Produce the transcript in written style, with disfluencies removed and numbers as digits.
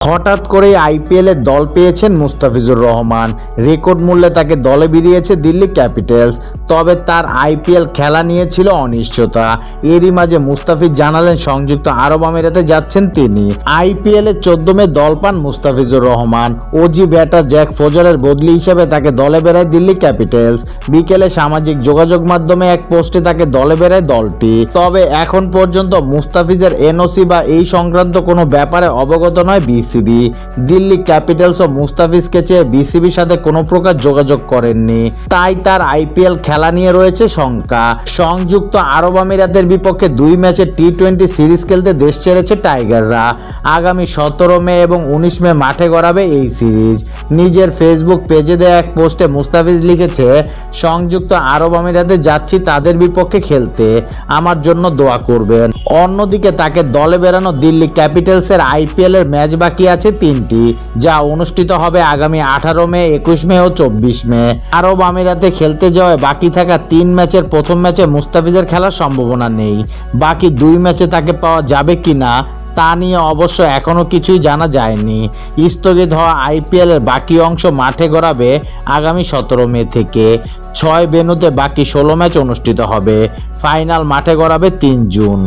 হঠাৎ করেই আইপিএলে দল পেয়েছেন মুস্তাফিজুর রহমান। রেকর্ড মূল্যে তাকে দলে ভিড়িয়েছে দিল্লি ক্যাপিটালস। তবে তার আইপিএল খেলা নিয়ে ছিল অনিশ্চয়তা। এরই মাঝে মুস্তাফিজ জানালেন সংযুক্ত আরব আমিরাতে যাচ্ছেন তিনি। আইপিএলে 14 মে দল পান Mustafizur Rahman. Aussie batter Jake ফোজারের বদলি হিসেবে তাকে দলে বেড়ায় দিল্লি ক্যাপিটালস। বিকেলে সামাজিক যোগাযোগ মাধ্যমে এক পোস্টে তাকে দলে বেড়ায় দলটি। তবে এখন পর্যন্ত মুস্তাফিজের এনওসি বা এই সংক্রান্ত কোনো ব্যাপারে অবগত নয় বিসিবি। দিল্লি ক্যাপিটালস ও মুস্তাফিজকে চেয়ে বিসিবির সাথে কোনো প্রকার যোগাযোগ করেননি। তাই তার আইপিএল খেলা নিয়ে রয়েছে শঙ্কা। সংযুক্ত আরব আমিরাতের বিপক্ষে 2 ম্যাচের টি-20 সিরিজ খেলতে দেশ ছেড়েছে টাইগাররা। আগামী 17 মে এবং 19 মে মাঠে গড়াবে এই সিরিজ। নিজের ফেসবুক পেজে দেওয়া এক পোস্টে মুস্তাফিজ লিখেছে, সংযুক্ত আরব আমিরাতে যাচ্ছি তাদের বিপক্ষে খেলতে, আমার জন্য দোয়া করবেন। অন্যদিকে তাকে দলে বেরানো দিল্লি ক্যাপিটালসের আইপিএল এর ম্যাচ বাকি আছে 3টি, যা অনুষ্ঠিত হবে আগামী 18 মে, 21 মে ও 24 মে। আরব আমিরাতে খেলতে যাওয়ায় বাকি থাকা 3 ম্যাচের প্রথম ম্যাচে মুস্তাফিজের খেলার সম্ভাবনা নেই। বাকি 2 ম্যাচে তাকে পাওয়া যাবে কিনা তা নিয়ে অবশ্য এখনও কিছুই জানা যায়নি। স্থগিত হওয়া আইপিএল এর বাকি অংশ মাঠে গড়াবে আগামী 17 মে থেকে। 6 ভেন্যুতে বাকি 16 ম্যাচ অনুষ্ঠিত হবে। ফাইনাল মাঠে গড়াবে 3 জুন।